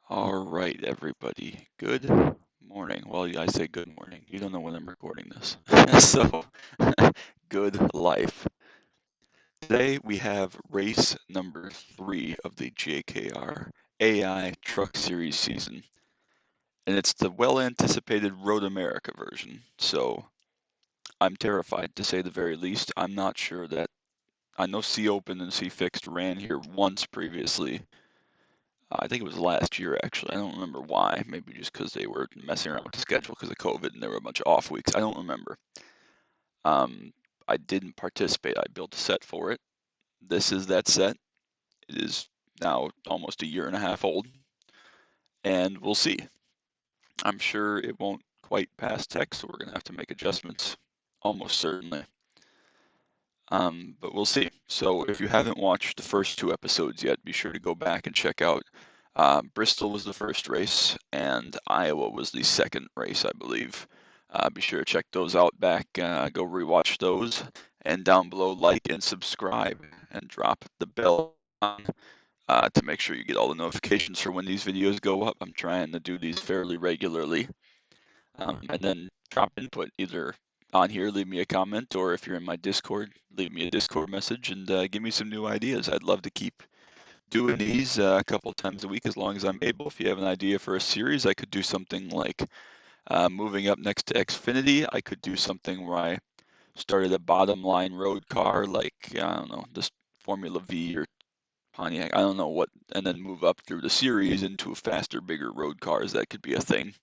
All right, everybody. Good morning. Well, I say good morning. You don't know when I'm recording this. So, good life. Today we have race number 3 of the JKR AI Truck Series season. And it's the well-anticipated Road America version. So, I'm terrified to say the very least. I'm not sure that I know C Open and C Fixed ran here once previously. I think it was last year, actually. I don't remember why. Maybe just because they were messing around with the schedule because of COVID and there were a bunch of off weeks. I don't remember. Um, I didn't participate. I built a set for it. This is that set. It is now almost a year and a half old, and we'll see. I'm sure it won't quite pass tech, so we're going to have to make adjustments, almost certainly. But we'll see. So if you haven't watched the first 2 episodes yet, be sure to go back and check out. Bristol was the first race, and Iowa was the second race, I believe. Be sure to check those out back. Go rewatch those, and down below, like and subscribe, and drop the bell on to make sure you get all the notifications for when these videos go up. I'm trying to do these fairly regularly. And then drop input either on here, leave me a comment, or if you're in my Discord, leave me a Discord message and give me some new ideas. I'd love to keep doing these a couple times a week as long as I'm able. If you have an idea for a series, I could do something like moving up next to Xfinity. I could do something where I started a bottom line road car like, I don't know, this Formula V or Pontiac, I don't know what, and then move up through the series into faster, bigger road cars. That could be a thing.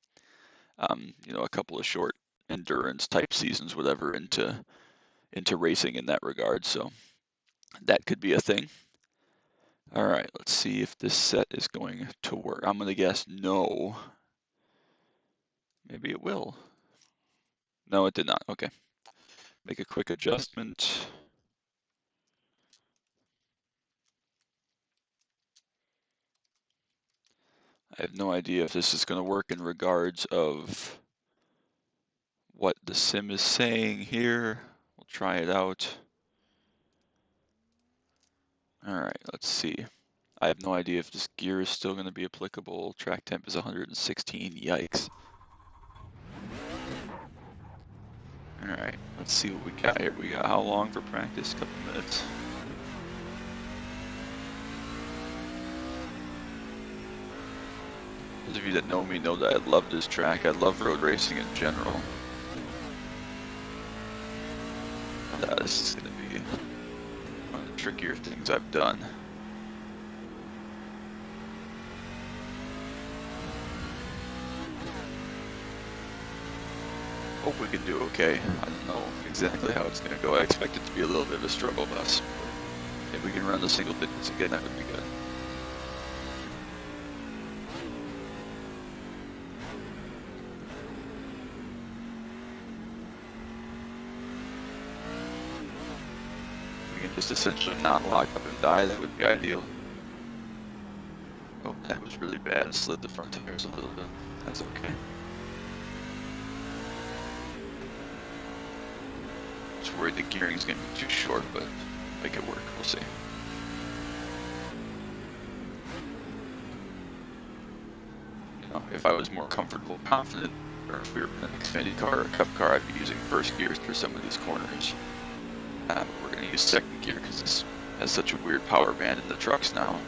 A couple of short endurance type seasons, whatever, into racing in that regard. So that could be a thing. All right, let's see if this set is going to work. I'm gonna guess no. Maybe it will. No, it did not. Okay. Make a quick adjustment. I have no idea if this is going to work in regards of what the sim is saying here. We'll try it out. All right, let's see. I have no idea if this gear is still going to be applicable. Track temp is 116. Yikes. All right, let's see what we got here. We got how long for practice? A couple minutes. Those of you that know me know that I love this track. I love road racing in general. This is going to be one of the trickier things I've done. Hope we can do okay. I don't know exactly how it's going to go. I expect it to be a little bit of a struggle bus. If we can run the single digits again, that would be good. We can just essentially not lock up and die. That would be ideal. Oh, that was really bad. It slid the front tires a little bit. That's okay. Just worried the gearing is going to be too short, but make it work. We'll see. If I was more comfortable, confident, or if we were in an Xfinity car or a Cup car, I'd be using first gears through some of these corners. But we're going to use second gear because this has such a weird power band in the trucks now.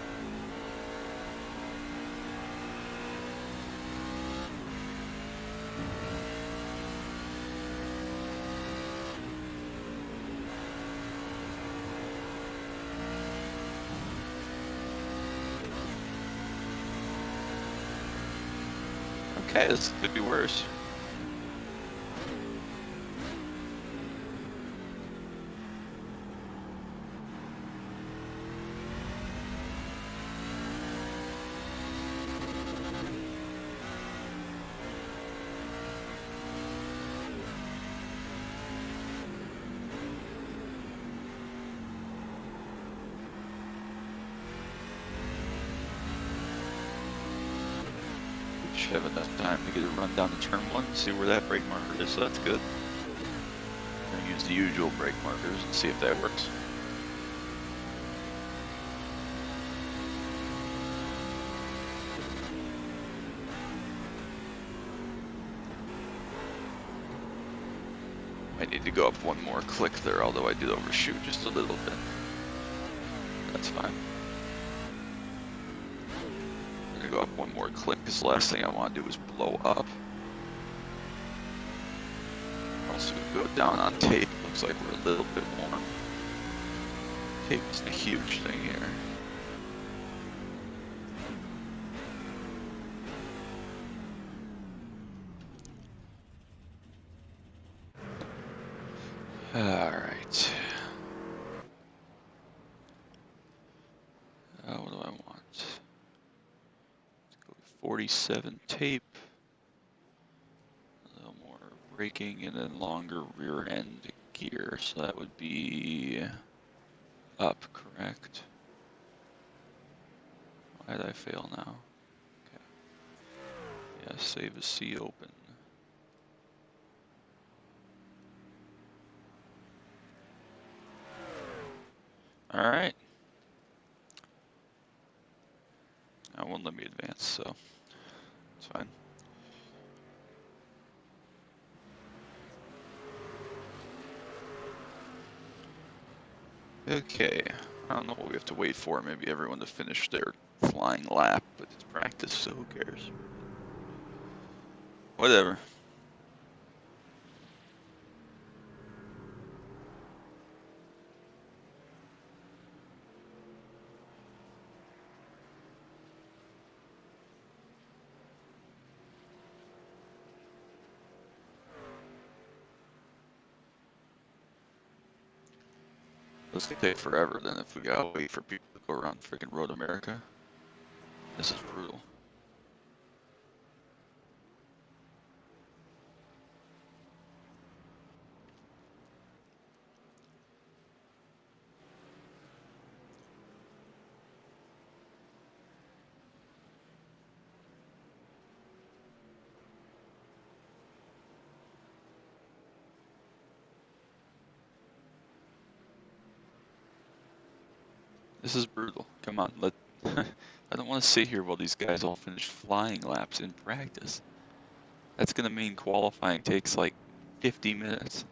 Okay, this could be worse. Should have enough time to get a run down to turn 1 and see where that brake marker is, so that's good. I'm going to use the usual brake markers and see if that works. I need to go up one more click there, although I did overshoot just a little bit. That's fine. I'm gonna go up one more click because the last thing I want to do is blow up. Also go down on tape. Looks like we're a little bit warm. Tape is a huge thing here. Alright. What do I want? Let's go with 47 tape. A little more braking and then longer rear end gear. So that would be up, correct? Why did I fail now? Okay. Yeah, save as C open. Alright. That won't let me advance, so it's fine. Okay. I don't know what we have to wait for. Maybe everyone to finish their flying lap, but it's practice, so who cares? Whatever. This could take forever then if we gotta wait for people to go around freaking Road America. This is brutal. This is brutal. Come on, I don't want to sit here while these guys all finish flying laps in practice. That's gonna mean qualifying takes like 50 minutes.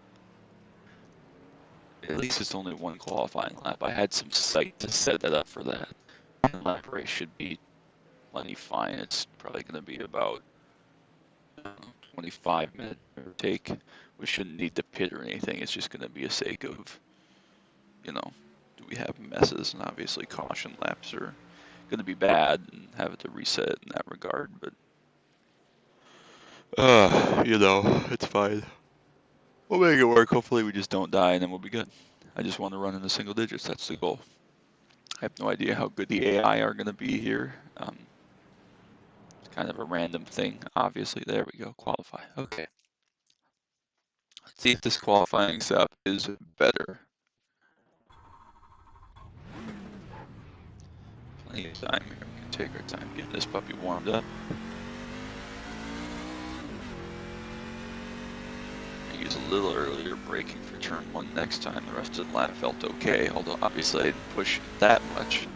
At least it's only one qualifying lap. I had some sight to set that up for that. The lap race should be plenty fine. It's probably gonna be about 25-minute take. We shouldn't need to pit or anything. It's just gonna be a sake of, you know, do we have messes? And obviously caution laps are gonna be bad and have to reset in that regard, but you know, it's fine. We'll make it work. Hopefully we just don't die and then we'll be good. I just want to run in the single digits. That's the goal. I have no idea how good the AI are going to be here. It's kind of a random thing, obviously. There we go. Qualify. Okay. Let's see if this qualifying setup is better. Plenty of time here. We can take our time getting this puppy warmed up. Use a little earlier braking for turn 1 next time. The rest of the lap felt okay, although obviously I didn't push that much.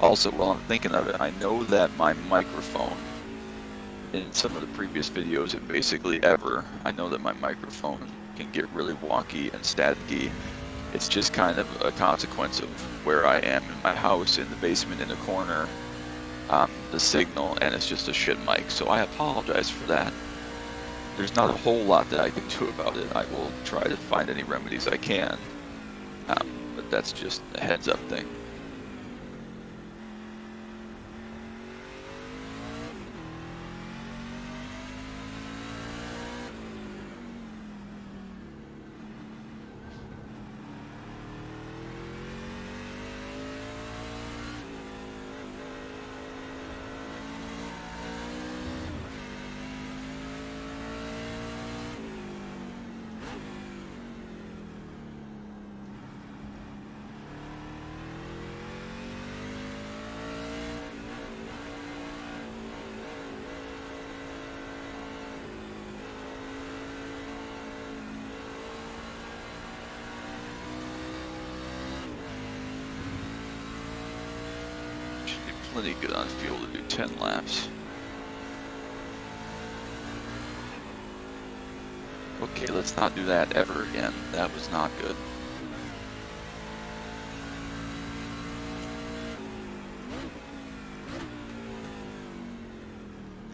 Also, while I'm thinking of it, I know that my microphone, in some of the previous videos and basically ever, I know that my microphone can get really wonky and staticky. It's just kind of a consequence of where I am in my house, in the basement, in a corner, the signal, and it's just a shit mic, so I apologize for that. There's not a whole lot that I can do about it. I will try to find any remedies I can, but that's just a heads up thing. Plenty good on fuel to do 10 laps. Okay, let's not do that ever again. That was not good.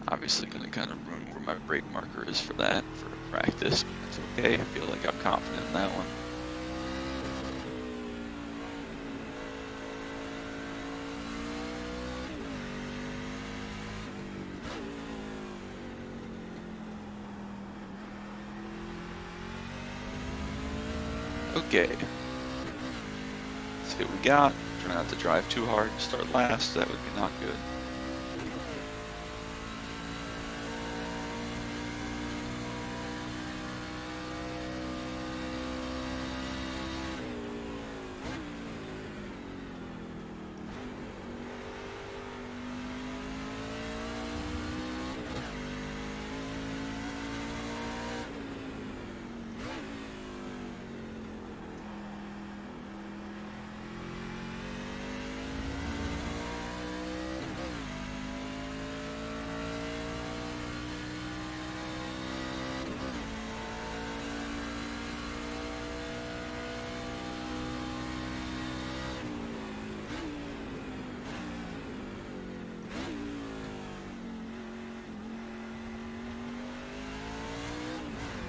Obviously going to kind of ruin where my brake marker is for that, for practice. It's okay, I feel like I'm confident in that one. Okay. Let's see what we got. Try not to drive too hard. Start last. That would be not good.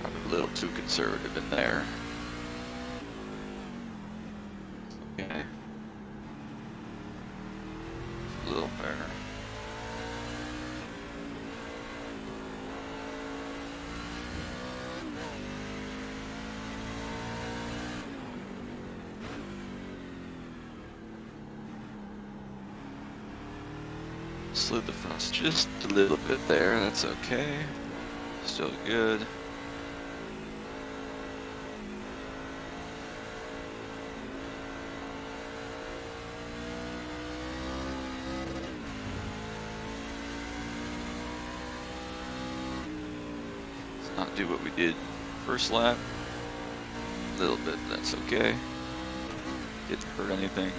Probably a little too conservative in there. Okay. A little better. Slid the fronts just a little bit there. That's okay. Still good. Let's not do what we did first lap. A little bit, that's okay. Didn't hurt anything.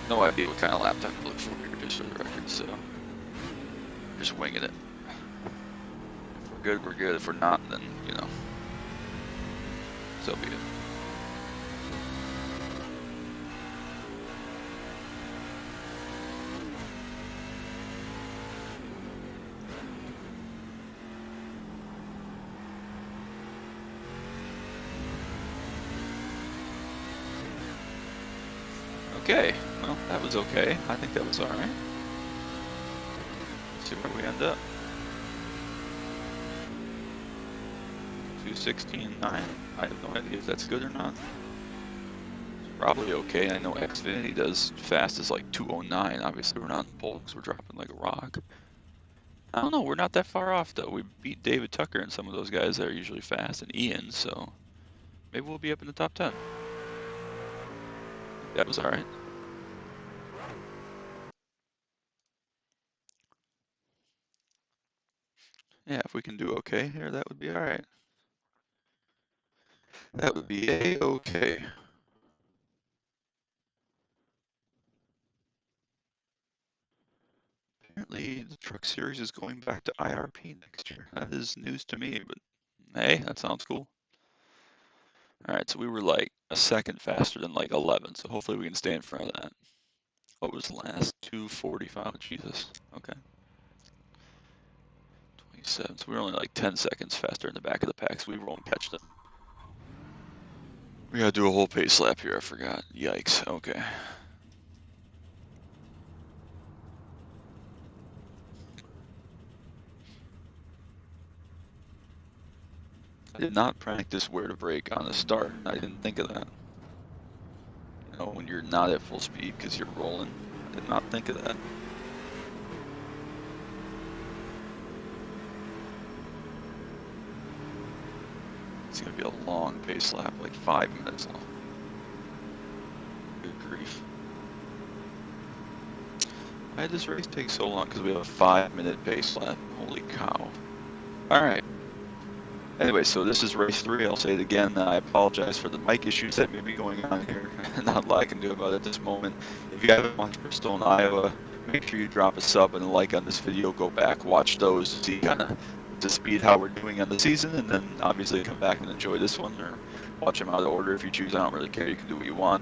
No idea what kind of lap time to look for here, just for the record, so just winging it. If we're good, we're good. If we're not, then, you know, so be it. Okay, well, that was okay. I think that was all right. Let's see where we end up. 2:16.9. I have no idea if that's good or not. It's probably okay. I know Xfinity does fast as like 2:09. Obviously, we're not on the pole because we're dropping like a rock. I don't know. We're not that far off though. We beat David Tucker and some of those guys that are usually fast, and Ian. So maybe we'll be up in the top 10. That was all right. Yeah, if we can do okay here, that would be all right. That would be a-okay. Apparently, the Truck Series is going back to IRP next year. That is news to me, but hey, that sounds cool. All right, so we were like a second faster than like 11, so hopefully we can stay in front of that. What was the last? 2:45. Jesus. Okay. 27. So we were only like 10 seconds faster in the back of the pack, so we won't catch them. We gotta do a whole pace lap here. I forgot. Yikes. Okay. I did not practice where to brake on the start. I didn't think of that. You know, when you're not at full speed because you're rolling. I did not think of that. It's gonna be a long pace lap, like 5 minutes long. Good grief. Why did this race take so long? Because we have a 5-minute pace lap. Holy cow. Alright. Anyway, so this is race 3. I'll say it again. I apologize for the mic issues that may be going on here. Not a lot I can do about it at this moment. If you haven't watched Bristol and Iowa, make sure you drop a sub and a like on this video. Go back, watch those to see kind of to speed how we're doing on the season, and then obviously come back and enjoy this one, or watch them out of order if you choose. I don't really care. You can do what you want.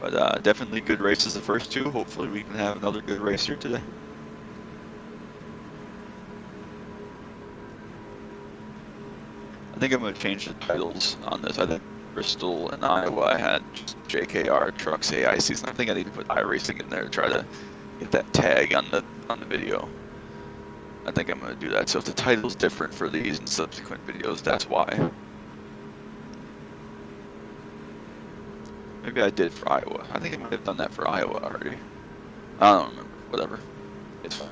But definitely good races the first two. Hopefully we can have another good race here today. I think I'm going to change the titles on this. I think Bristol and Iowa, I had just JKR Trucks AI Season. I think I need to put iRacing in there to try to get that tag on the video. I think I'm going to do that. So if the title's different for these and subsequent videos, that's why. Maybe I did for Iowa. I think I might have done that for Iowa already. I don't remember. Whatever. It's fine.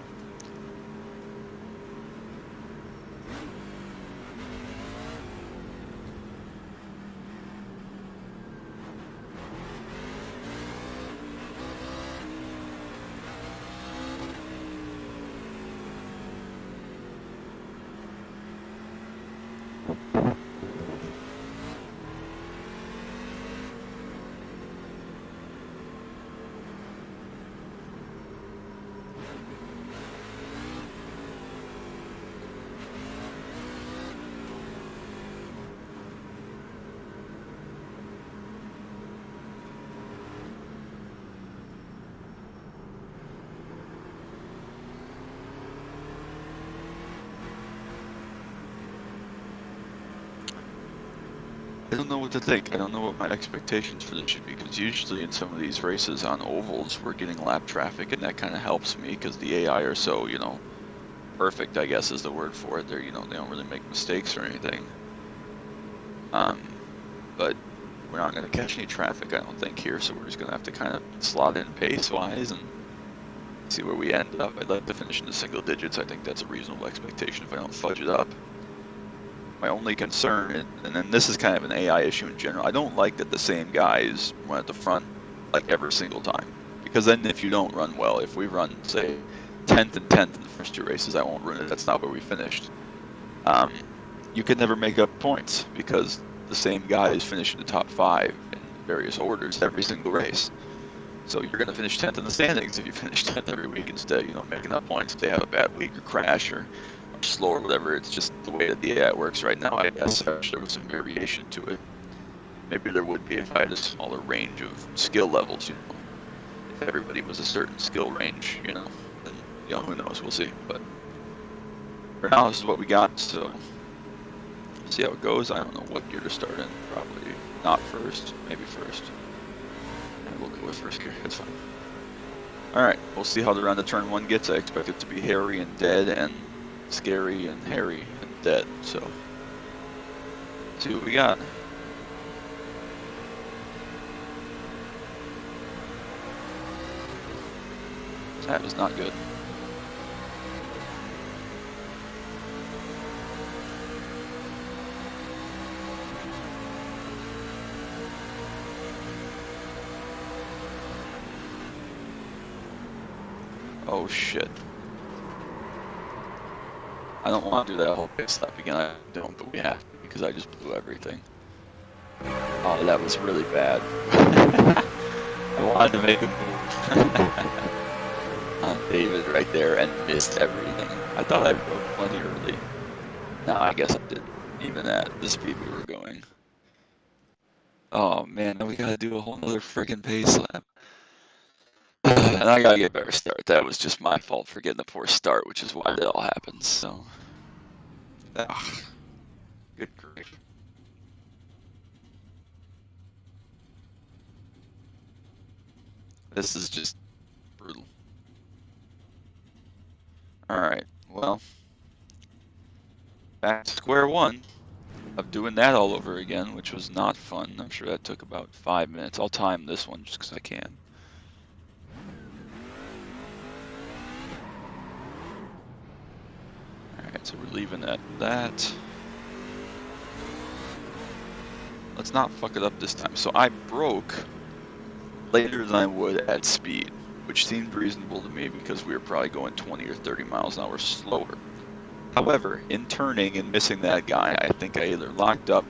I don't know what to think. I don't know what my expectations for this should be, because usually in some of these races on ovals, we're getting lap traffic, and that kind of helps me because the AI are so, perfect, I guess is the word for it. They're, they don't really make mistakes or anything. But we're not going to catch any traffic, I don't think, here, so we're just going to have to kind of slot in pace-wise and see where we end up. I'd like to finish in the single digits. I think that's a reasonable expectation if I don't fudge it up. My only concern, and then this is kind of an AI issue in general, I don't like that the same guys run at the front like every single time. Because then if you don't run well, if we run, say, 10th and 10th in the first two races, I won't ruin it. That's not where we finished. You can never make up points because the same guys finish in the top 5 in various orders every single race. So you're going to finish 10th in the standings if you finish 10th every week instead, making up points if they have a bad week or crash or slow or whatever. It's just the way that the AI works right now, I guess. I wish there was some variation to it. Maybe there would be if I had a smaller range of skill levels, If everybody was a certain skill range, then, who knows, we'll see. But for now, this is what we got, so see how it goes. I don't know what gear to start in. Probably not first, maybe first. And we'll go with first gear, it's fine. Alright, we'll see how the round of turn 1 gets. I expect it to be hairy and dead and scary and hairy and dead, so see what we got. That was not good. Oh shit. I don't want to do that whole pit stop again. I don't, but we have to because I just blew everything. Oh, that was really bad. I wanted to make a move on David right there and missed everything. I thought I broke plenty early. No, I guess I didn't. Even at the speed we were going. Oh man, now we gotta do a whole nother friggin' pace lap. And I gotta get a better start. That was just my fault for getting a poor start, which is why that all happens, so. Ugh. Good grief. This is just brutal. Alright, well. Back to square one of doing that all over again, which was not fun. I'm sure that took about 5 minutes. I'll time this one just because I can. Alright, so we're leaving at that. Let's not fuck it up this time. So I broke later than I would at speed, which seemed reasonable to me because we were probably going 20 or 30 miles an hour slower. However, in turning and missing that guy, I think I either locked up,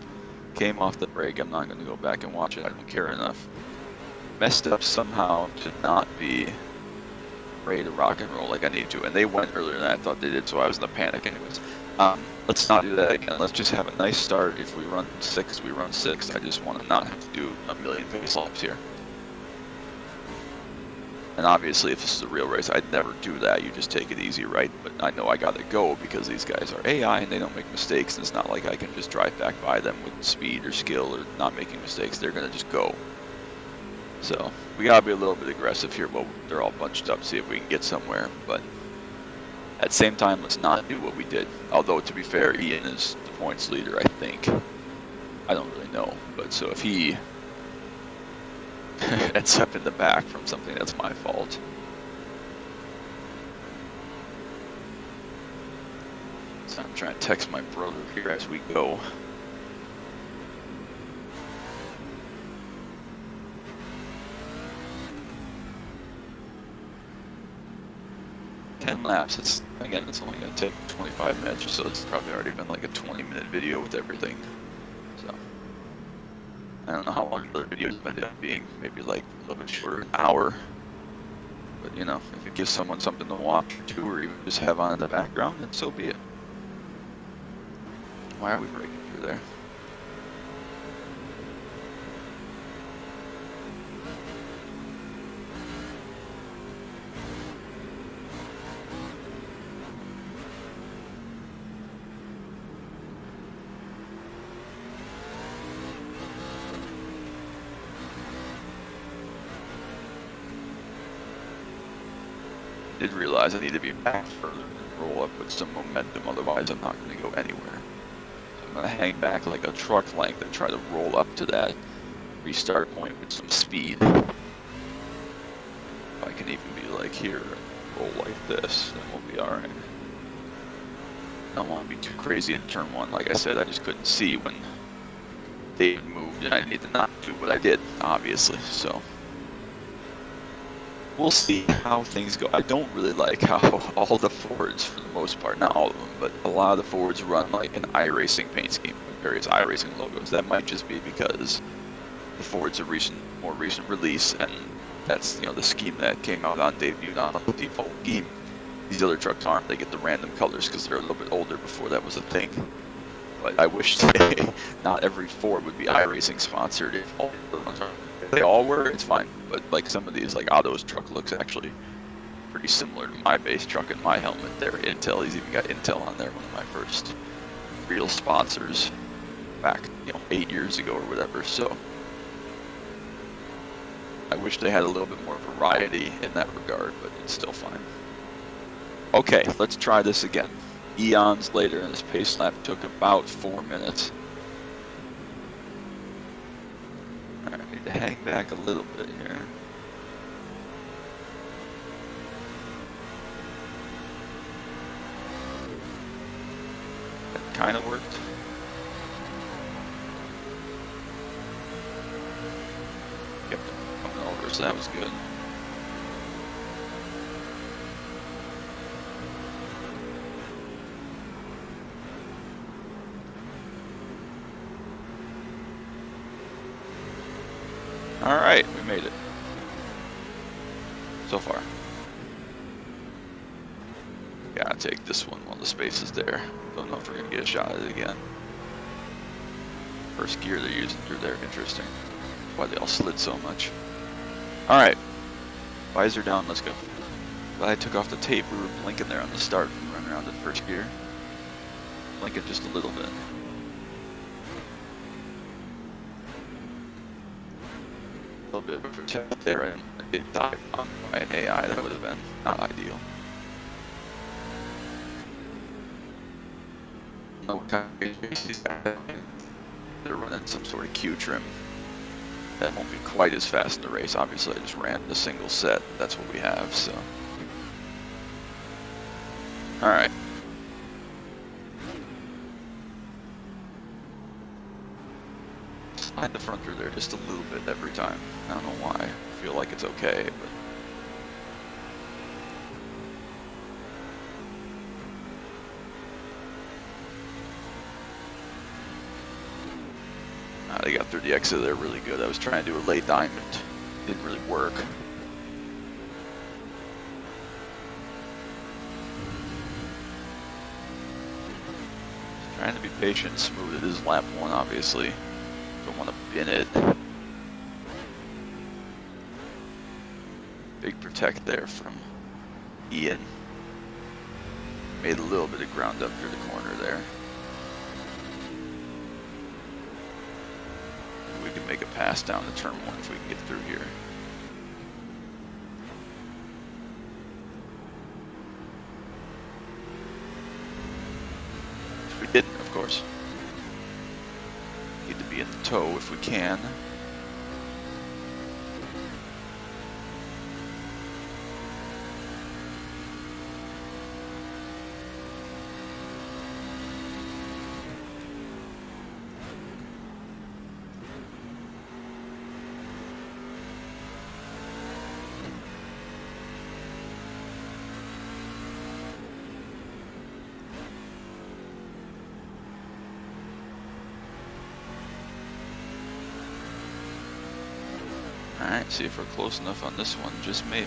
came off the brake, I'm not going to go back and watch it, I don't care enough, messed up somehow to not be ready to rock and roll like I need to. And they went earlier than I thought they did, so I was in a panic anyways. Let's not do that again. Let's just have a nice start. If we run 6, we run 6. I just want to not have to do a million pace laps here. And obviously, if this is a real race, I'd never do that. You just take it easy, right? But I know I got to go because these guys are AI and they don't make mistakes. And it's not like I can just drive back by them with speed or skill or not making mistakes. They're going to just go. So we got to be a little bit aggressive here, but they're all bunched up, see if we can get somewhere. But at the same time, let's not do what we did. Although, to be fair, Ian is the points leader, I think. I don't really know. But so if he ends up in the back from something, that's my fault. So I'm trying to text my brother here as we go. Laps, it's only going to take 25 minutes or so. It's probably already been like a 20-minute video with everything. So I don't know how long the other videos might end up being, maybe like a little bit shorter, an hour. But you know, if it gives someone something to watch or do, or even just have on in the background, then so be it. Why are we breaking through there? Did realize I need to be back further and roll up with some momentum, otherwise I'm not going to go anywhere. So I'm going to hang back like a truck length and try to roll up to that restart point with some speed. If I can even be like here and roll like this, then we'll be alright. I don't want to be too crazy in turn 1. Like I said, I just couldn't see when they moved and I needed to not do what I did, obviously, so we'll see how things go. I don't really like how all the Fords, for the most part, not all of them, but a lot of the Fords run like an iRacing paint scheme with various iRacing logos. That might just be because the Ford's a more recent release, and that's, you know, the scheme that came out on debut, not on the default scheme. These other trucks aren't. They get the random colors because they're a little bit older before that was a thing. But I wish not every Ford would be iRacing sponsored. If all the ones are, if they all were, it's fine. But like some of these, like Otto's truck looks actually pretty similar to my base truck and my helmet there. Intel, he's even got Intel on there, one of my first real sponsors back, you know, 8 years ago or whatever. So I wish they had a little bit more variety in that regard, but it's still fine. Okay, let's try this again. Eons later, and this pace lap took about 4 minutes. Alright, I need to hang back a little bit here. That kind of worked. Kept coming over, so that was good. Alright, we made it. So far. Gotta take this one while the space is there. Don't know if we're gonna get a shot at it again. First gear they're using through there, interesting. That's why they all slid so much. Alright. Visor down, let's go. Glad I took off the tape. We were blinking there on the start and running around in first gear. Blinking just a little bit. A little bit of a protect there, and I did die on by an AI. That would have been not ideal. No kind of they're running some sort of Q trim. That won't be quite as fast in the race. Obviously, I just ran the single set. That's what we have. So, all right. Slide the front through there just a little bit every time. I don't know why. I feel like it's okay, but they got through the exit there really good. I was trying to do a late diamond. Didn't really work. Trying to be patient and smooth. It is lap 1, obviously. Don't want to bin it. Big protect there from Ian. Made a little bit of ground up through the corner there. We can make a pass down to turn 1 if we can get through here. If we didn't, of course. Need to be in the toe if we can. Alright, see if we're close enough on this one, just maybe.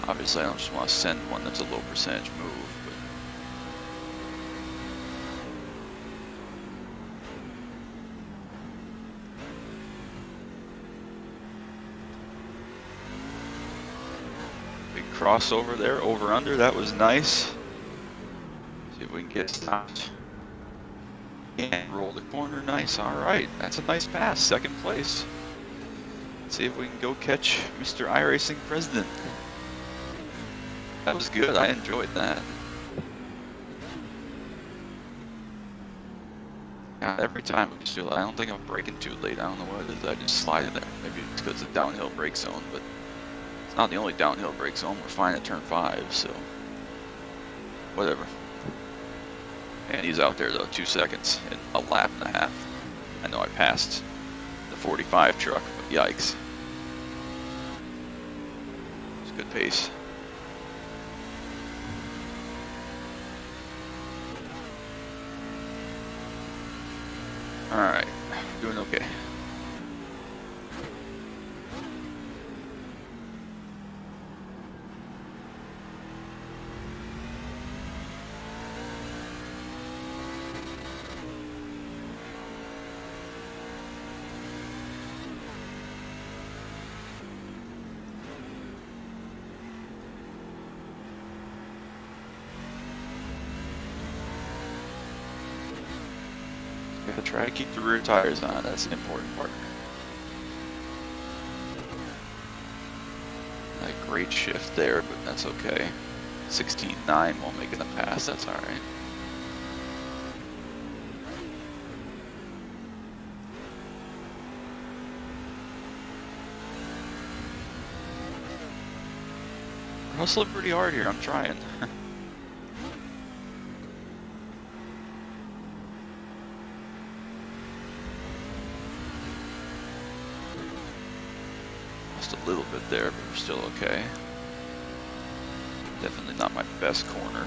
Obviously I don't just want to send one that's a low percentage move, but big crossover there, over under, that was nice. See if we can get stopped. And roll the corner, nice, alright, that's a nice pass, second place. Let's see if we can go catch Mr. iRacing President. That was good, I enjoyed that. God, every time I just feel I don't think I'm braking too late, I don't know what it is, I just slide in there. Maybe it's because of the downhill brake zone, but it's not the only downhill brake zone, we're fine at turn 5, so whatever. And he's out there though, 2 seconds in a lap and a half. I know I passed the 45 truck, but yikes. It's a good pace. Alright, doing okay. Gotta try to keep the rear tires on, that's an important part. A great shift there, but that's okay. 16.9 while making a pass, that's alright. We're hustling pretty hard here, I'm trying. A little bit there, but we're still okay. Definitely not my best corner.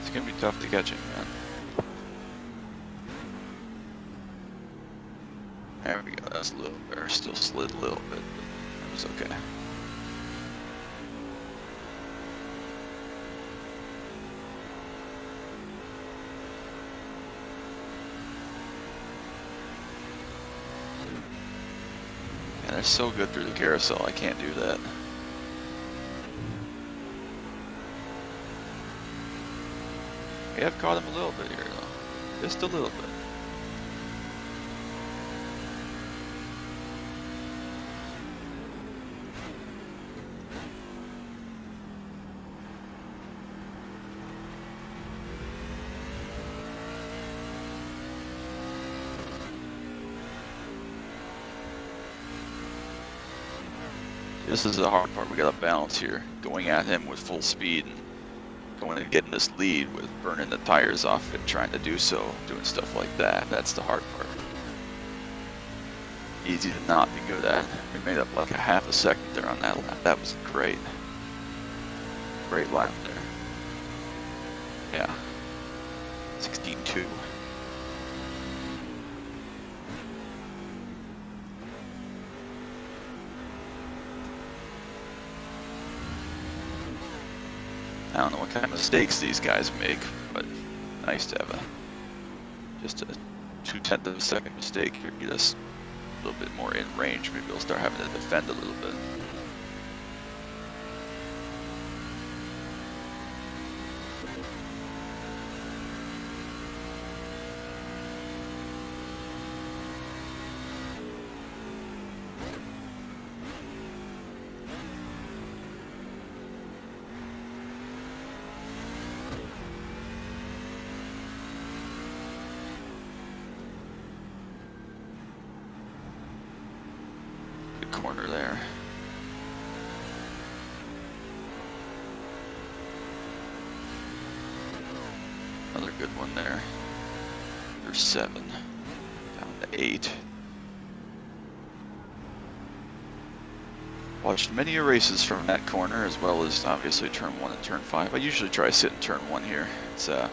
It's gonna be tough to catch him, man. There we go, that's a little better. Still slid a little bit, but it was okay. And they're so good through the carousel, I can't do that. We have caught him a little bit here, though. Just a little bit. This is the hard part. We got to balance here, going at him with full speed and going and getting this lead with burning the tires off and trying to do so, doing stuff like that. That's the hard part. Easy to not be good at. We made up like a half a second there on that lap. That was great. Great lap there. Yeah. 16.2. I don't know what kind of mistakes these guys make, but nice to have just a 0.2 of a second mistake here, get us a little bit more in range. Maybe we'll start having to defend a little bit. Corner there. Another good one there. There's 7. Down to 8. Watched many races from that corner, as well as obviously turn 1 and turn 5. I usually try to sit in turn 1 here. It's got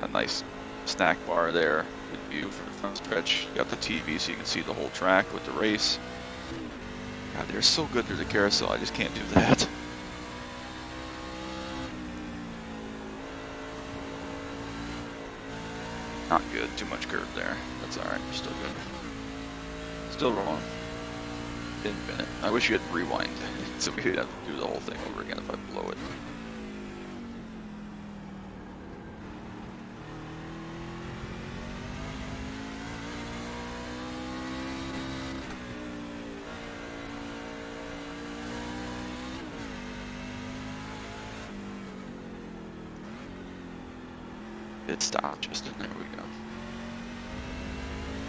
a nice snack bar there. Good view for the front stretch. You got the TV so you can see the whole track with the race. God, they're so good through the carousel, I just can't do that. Not good, too much curve there. That's alright, we're still good. Still wrong. Didn't bin it. I wish you had rewind, so we could have to do the whole thing over again if I blow it. It stopped just in there, we go.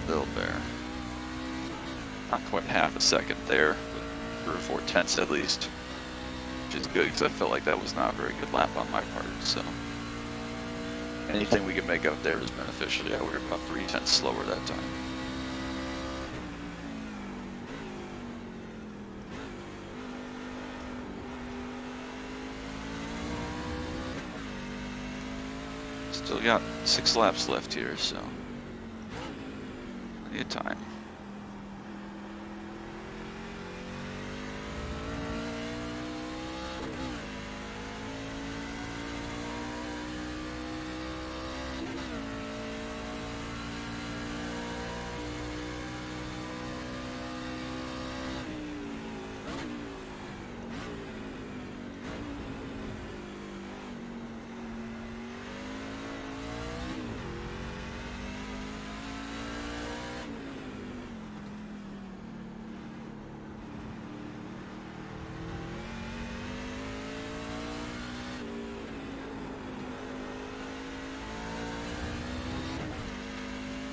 Little bear. Not quite half a second there, but 3 or 4 tenths at least. Which is good, because I felt like that was not a very good lap on my part, so. Anything we could make up there is beneficial. Yeah, we were about 3 tenths slower that time. Still got 6 laps left here, so plenty of time.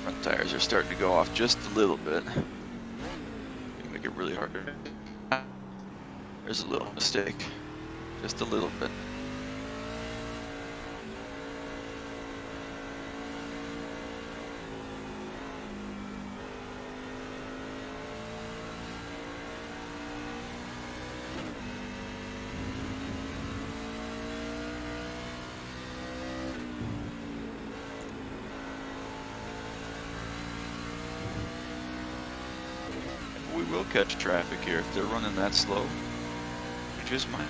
Front tires are starting to go off just a little bit. You make it really hard. There's a little mistake. Just a little bit. We will catch traffic here if they're running that slow. We just might.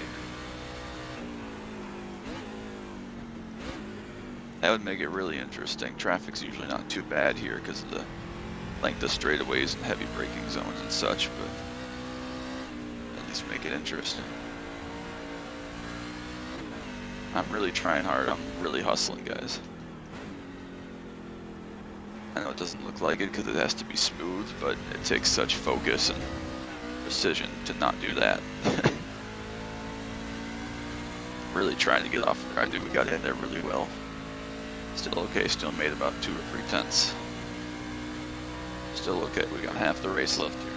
That would make it really interesting. Traffic's usually not too bad here because of the length of straightaways and heavy braking zones and such, but at least make it interesting. I'm really trying hard. I'm really hustling, guys. I know it doesn't look like it because it has to be smooth, but it takes such focus and precision to not do that. Really trying to get off there. I think we got in there really well. Still okay, still made about 2 or 3 tenths. Still okay, we got half the race left here.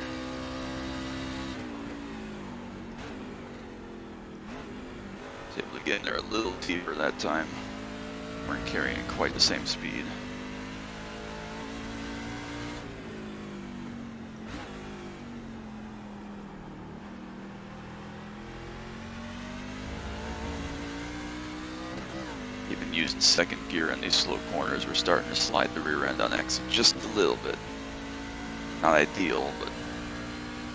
Was able to getting there a little deeper that time. Weren't carrying quite the same speed. Even using second gear in these slow corners, we're starting to slide the rear end on exit just a little bit. Not ideal, but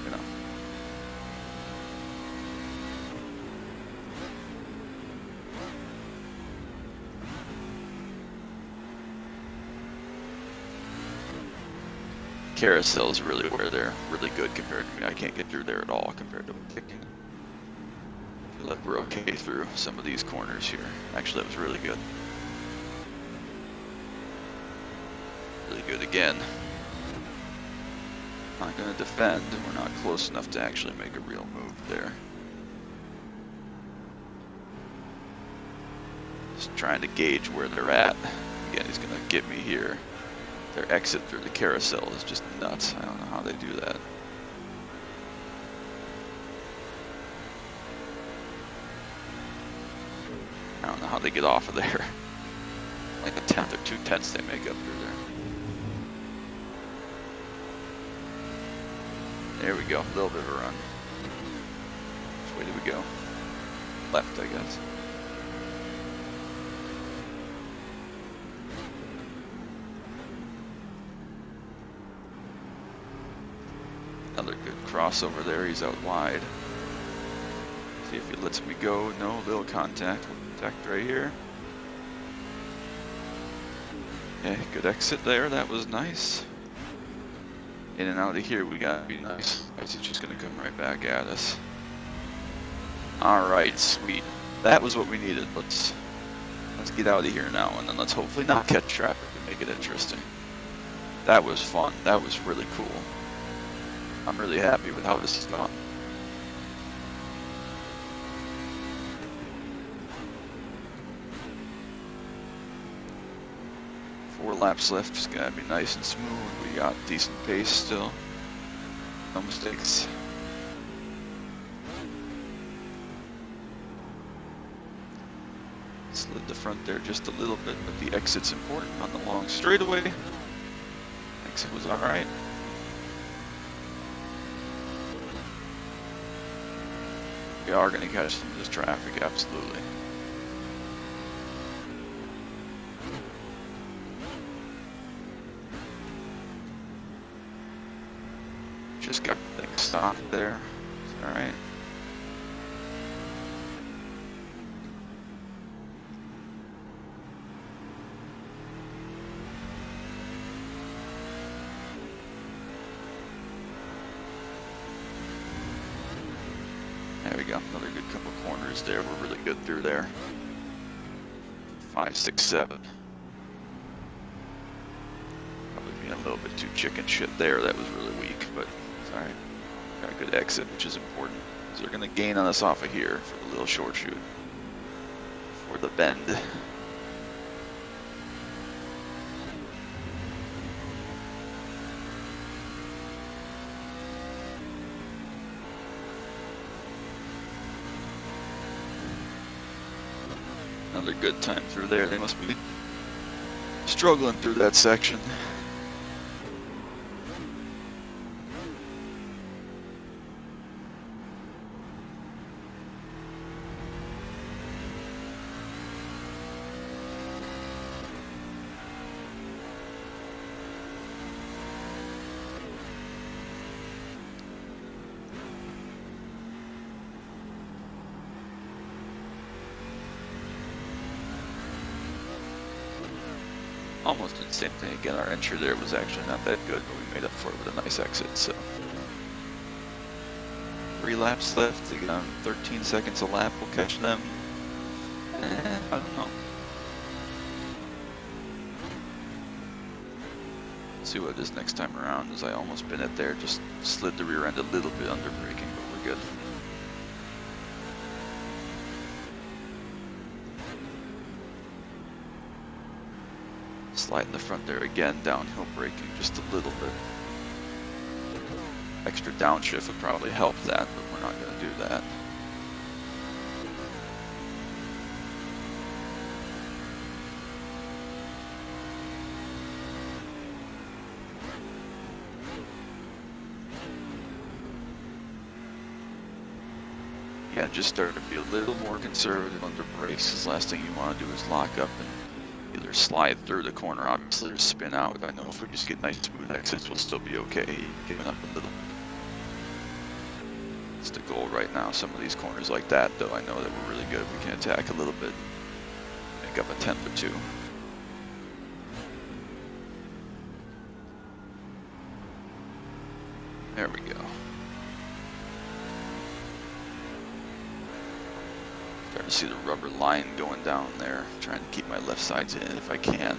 you know. Carousel is really where they're really good compared to me. I can't get through there at all compared to picking. I feel like we're okay through some of these corners here. Actually, that was really good. Really good again. Not going to defend. We're not close enough to actually make a real move there. Just trying to gauge where they're at. Again, he's going to get me here. Their exit through the carousel is just nuts. I don't know how they do that. I don't know how they get off of there. Like a tenth or 2/10 they make up through there. There we go, a little bit of a run. Which way did we go? Left, I guess. Another good crossover there, he's out wide. See if he lets me go. No, little contact. Contact right here. Okay, good exit there, that was nice. In and out of here, we gotta be nice. He's just gonna come right back at us. Alright, sweet. That was what we needed. Let's get out of here now, and then let's hopefully not catch traffic and make it interesting. That was fun. That was really cool. I'm really happy with how this has gone. Four laps left, just gotta be nice and smooth. We got decent pace still. No mistakes. Slid the front there just a little bit, but the exit's important on the long straightaway. Exit was alright. We are going to catch some of this traffic, absolutely. Just got things stopped there. It's alright. There we go, another good couple corners there. We're really good through there. 5, 6, 7. Probably being a little bit too chicken shit there. That was really weak, but it's alright. Got a good exit, which is important. So they're going to gain on us off of here for the little short shoot. For the bend. Another good time through there. They must be struggling through that section. Almost did the same thing again. Our entry there was actually not that good, but we made up for it with a nice exit. So 3 laps left. They got 13 seconds a lap. We'll catch them. I don't know. Let's see what it is next time around. As I almost been it there, just slid the rear end a little bit under braking, but we're good. Slide in the front there again, downhill braking just a little bit. Extra downshift would probably help that, but we're not going to do that. again, just starting to be a little more conservative under brakes, because last thing you want to do is lock up and either slide through the corner, obviously, or spin out. I know if we just get nice smooth exits, we'll still be okay. Giving up a little. It's the goal right now. Some of these corners like that, though, I know that we're really good. We can attack a little bit, make up a tenth or two. There we go. Starting to see the rubber line going down there. Trying to keep my left sides in if I can.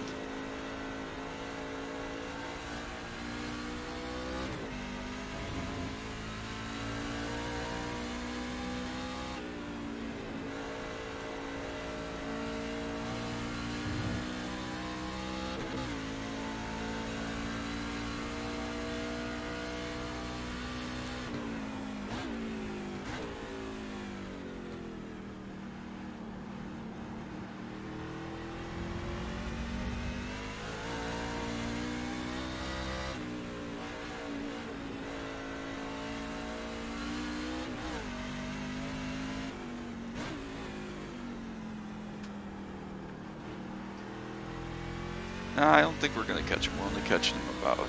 Nah, I don't think we're going to catch him. We're only catching him about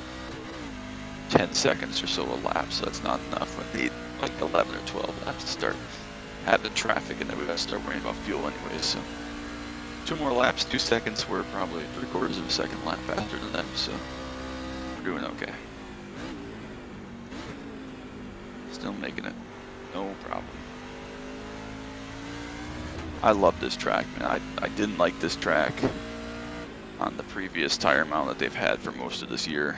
10 seconds or so a lap, so that's not enough. We need like 11 or 12 laps to start having traffic, and then we got to start worrying about fuel anyway. So 2 more laps, 2 seconds. We're probably 3/4 of a second lap faster than them, so we're doing okay. Still making it, no problem. I love this track, man. I didn't like this track on the previous tire mount that they've had for most of this year.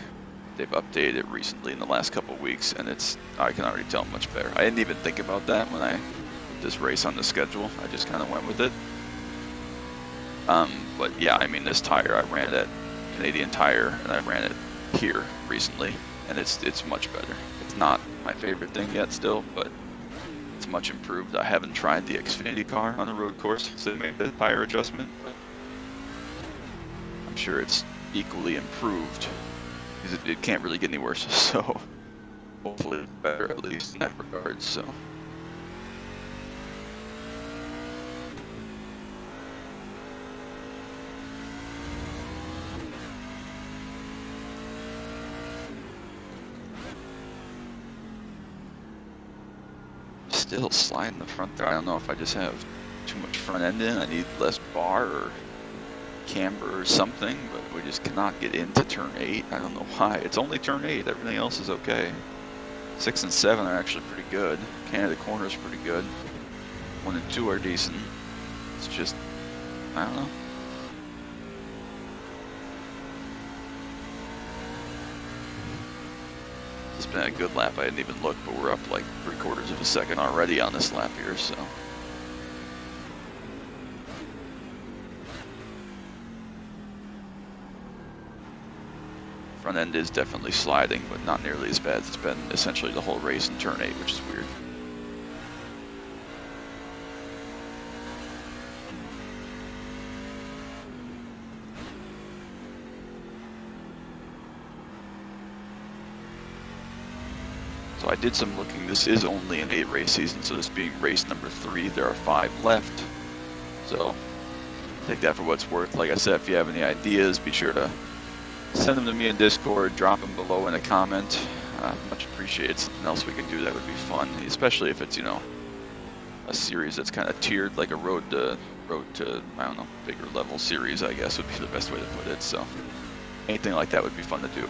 They've updated it recently in the last couple of weeks, and I can already tell much better. I didn't even think about that when I put this race on the schedule. I just kind of went with it. But yeah, I mean, this tire, I ran it at Canadian Tire, and I ran it here recently, and it's much better. It's not my favorite thing yet still, but it's much improved. I haven't tried the Xfinity car on the road course, so they made the tire adjustment, but I'm sure it's equally improved, because it can't really get any worse, so hopefully better at least in that regard. So still sliding the front there. I don't know if I just have too much front end in. I need less bar or camber or something, but we just cannot get into turn 8. I don't know why. It's only turn 8. Everything else is okay. 6 and 7 are actually pretty good. Canada corner is pretty good. 1 and 2 are decent. It's just, I don't know. It's been a good lap. I didn't even look, but we're up like 3/4 of a second already on this lap here, so. Front end is definitely sliding, but not nearly as bad as it's been essentially the whole race in turn 8, which is weird. So I did some looking. This is only an 8-race season, so this being race number 3, there are 5 left. So take that for what it's worth. Like I said, if you have any ideas, be sure to send them to me in Discord, drop them below in a comment. Much appreciated. Something else we can do that would be fun, especially if it's, you know, a series that's kind of tiered, like a road to I don't know, bigger level series, I guess would be the best way to put it. So anything like that would be fun to do.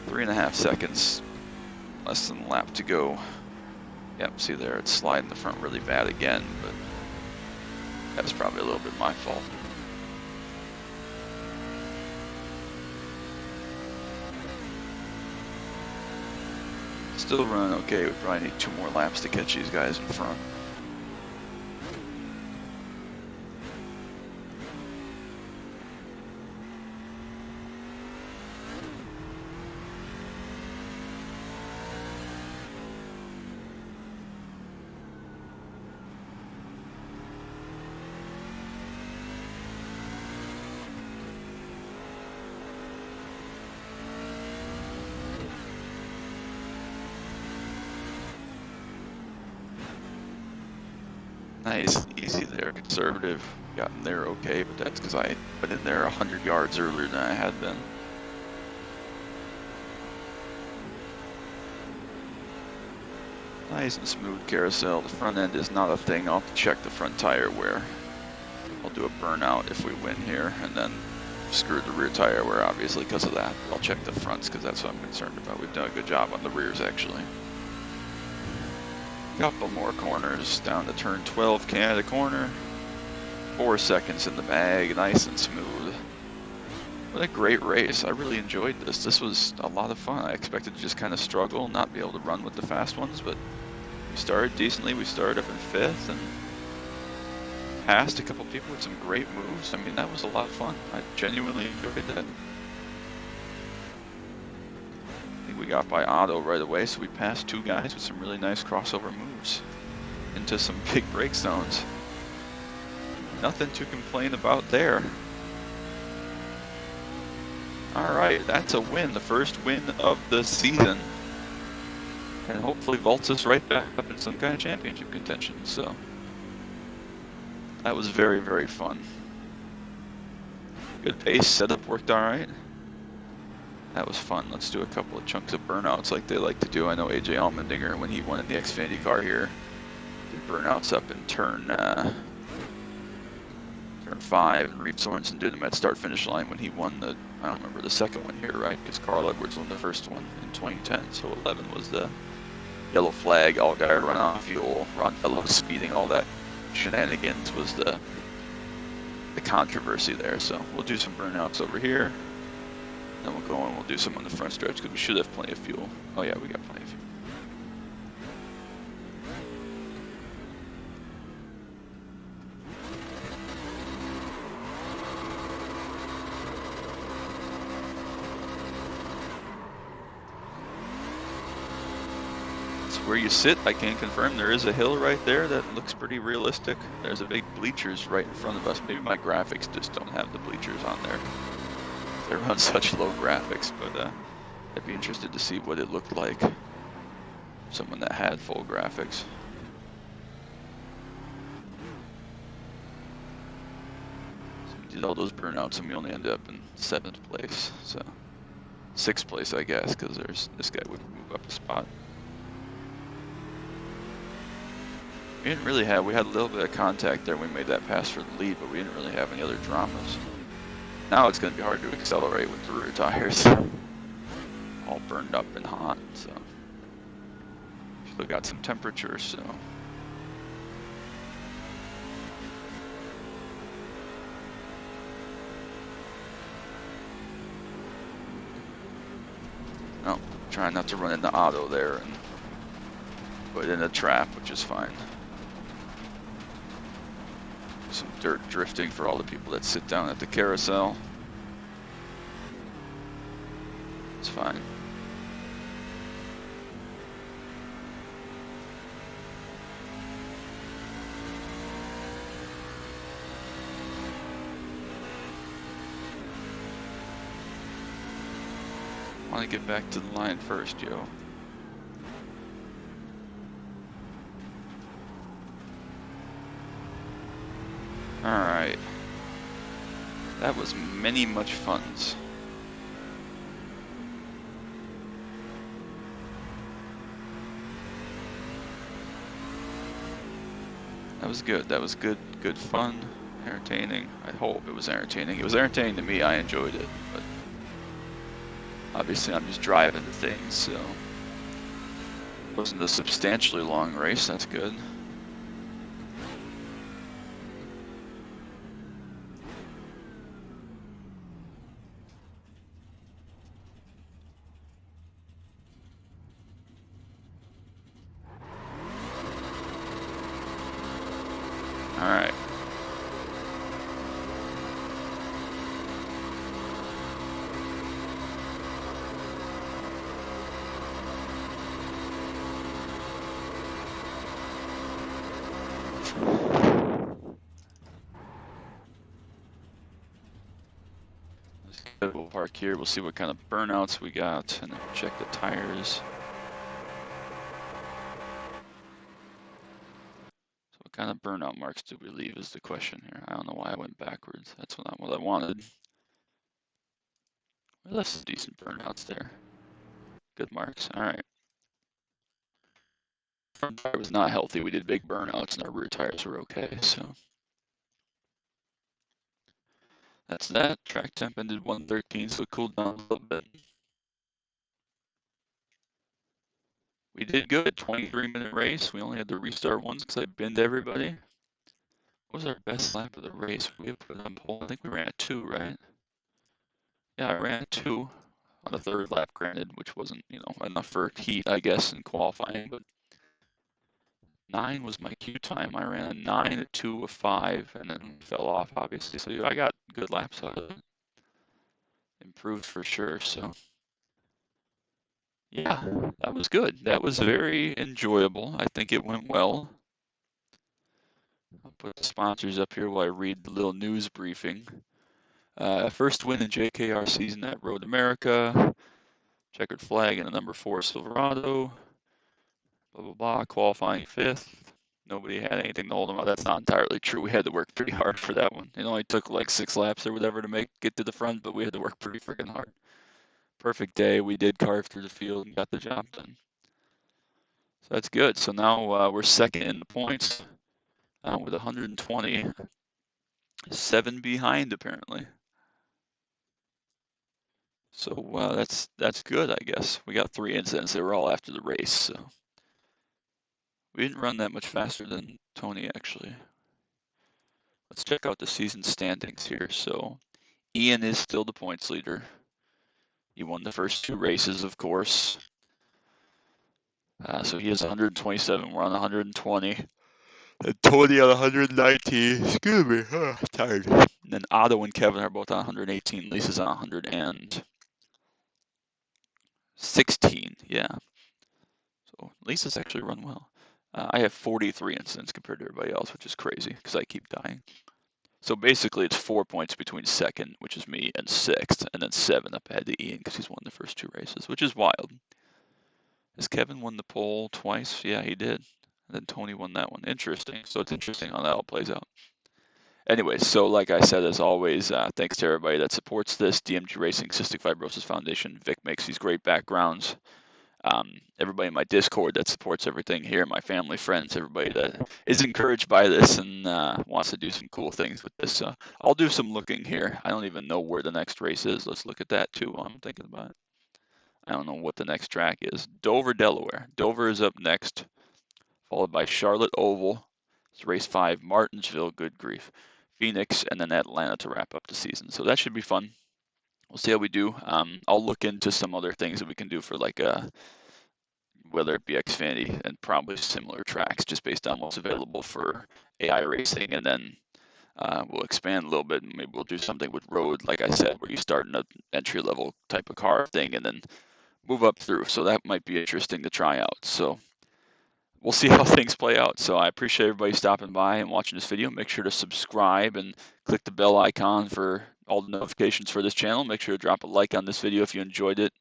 3.5 seconds, less than a lap to go. Yep, see there, it's sliding the front really bad again, but that's probably a little bit my fault. Still running okay. We probably need 2 more laps to catch these guys in front. Nice and easy there, conservative. Got in there okay, but that's because I went in there 100 yards earlier than I had been. Nice and smooth carousel. The front end is not a thing. I'll have to check the front tire wear. I'll do a burnout if we win here, and then screw the rear tire wear, obviously, because of that. I'll check the fronts, because that's what I'm concerned about. We've done a good job on the rears, actually. Couple more corners down to turn 12, Canada corner. 4 seconds in the bag, nice and smooth. What a great race. I really enjoyed this. This was a lot of fun. I expected to just kind of struggle, not be able to run with the fast ones, but we started decently. We started up in 5th and passed a couple people with some great moves. I mean, that was a lot of fun. I genuinely enjoyed that. I think we got by Otto right away, so we passed 2 guys with some really nice crossover moves into some big break zones. Nothing to complain about there. All right, that's a win, the first win of the season. And hopefully vaults us right back up in some kind of championship contention, so. That was very, very fun. Good pace, setup worked all right. That was fun. Let's do a couple of chunks of burnouts like they like to do. I know AJ Allmendinger, when he won in the Xfinity car here, did burnouts up in turn 5, and Reeve Sorensen did them at start-finish line when he won the, I don't remember the second one here, right? Because Carl Edwards won the first one in 2010, so 11 was the yellow flag, all guy run off fuel, Ron Fellows speeding, all that shenanigans was the controversy there. So we'll do some burnouts over here, then we'll go and we'll do some on the front stretch because we should have plenty of fuel. Oh yeah, we got plenty of fuel. Where you sit, I can confirm there is a hill right there that looks pretty realistic. There's a big bleachers right in front of us. Maybe my graphics just don't have the bleachers on there. They run such low graphics, but I'd be interested to see what it looked like. Someone that had full graphics. So we did all those burnouts and we only ended up in 7th place. So 6th place, I guess, because there's this guy would move up a spot. We didn't really have, we had a little bit of contact there when we made that pass for the lead, but we didn't really have any other dramas. Now it's going to be hard to accelerate with the rear tires. All burned up and hot, so. Still got some temperature, so. No, trying not to run into Otto there and put in a trap, which is fine. Some dirt drifting for all the people that sit down at the carousel. It's fine. I want to get back to the line first, yo. Alright. That was many much funs. That was good. That was good fun. Entertaining. I hope it was entertaining. It was entertaining to me. I enjoyed it. But obviously I'm just driving the things, so it wasn't a substantially long race. That's good. All right. We'll park here. We'll see what kind of burnouts we got, and then check the tires. So kind of burnout marks did we leave is the question here. I don't know why I went backwards. That's not what I wanted. We left some decent burnouts there. Good marks. All right. Front tire was not healthy. We did big burnouts, and our rear tires were okay. So that's that. Track temp ended 113, so it cooled down a little bit. We did good. 23-minute race. We only had to restart once because I binned everybody. What was our best lap of the race? We had put on pole. I think we ran a 2, right? Yeah, I ran a 2 on the third lap, granted, which wasn't, enough for heat, I guess, in qualifying. But 9 was my queue time. I ran a 9, a 2, a 5, and then fell off, obviously. So I got good laps out of it. Improved for sure. So yeah, that was good. That was very enjoyable. I think it went well. I'll put the sponsors up here while I read the little news briefing. First win in JKR season at Road America. Checkered flag in a number 4 Silverado. Blah, blah, blah. Qualifying 5th. Nobody had anything to hold them up. That's not entirely true. We had to work pretty hard for that one. It only took like 6 laps or whatever to get to the front, but we had to work pretty freaking hard. Perfect day. We did carve through the field and got the job done. So that's good. So now we're second in the points with 120. 7 behind, apparently. So that's good, I guess. We got 3 incidents. They were all after the race, so we didn't run that much faster than Tony, actually. Let's check out the season standings here. So Ian is still the points leader. He won the first 2 races, of course. So he has 127. We're on 120. And Tony on 119. Excuse me, tired. And then Otto and Kevin are both on 118. Lisa's on 116. Yeah. So Lisa's actually run well. I have 43 incidents compared to everybody else, which is crazy because I keep dying. So basically, it's 4 points between second, which is me, and sixth, and then 7 up ahead to Ian because he's won the first 2 races, which is wild. Has Kevin won the pole twice? Yeah, he did. And then Tony won that one. Interesting. So it's interesting how that all plays out. Anyway, so like I said, as always, thanks to everybody that supports this. DMG Racing, Cystic Fibrosis Foundation. Vic makes these great backgrounds. Everybody in my Discord that supports everything here, my family, friends, everybody that is encouraged by this and wants to do some cool things with this. I'll do some looking here. I don't even know where the next race is. Let's look at that too while I'm thinking about it. I don't know what the next track is. Dover, Delaware. Dover is up next, followed by Charlotte Oval. It's race 5, Martinsville, good grief, Phoenix, and then Atlanta to wrap up the season. So that should be fun. We'll see how we do. I'll look into some other things that we can do for like whether it be Xfinity and probably similar tracks just based on what's available for iRacing. And then we'll expand a little bit and maybe we'll do something with road, like I said, where you start in an entry level type of car thing and then move up through. So that might be interesting to try out. So we'll see how things play out. So I appreciate everybody stopping by and watching this video. Make sure to subscribe and click the bell icon for all the notifications for this channel. Make sure to drop a like on this video if you enjoyed it.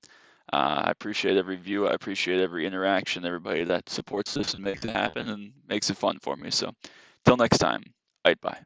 I appreciate every view. I appreciate every interaction, everybody that supports this and makes it happen and makes it fun for me. So, till next time, bye.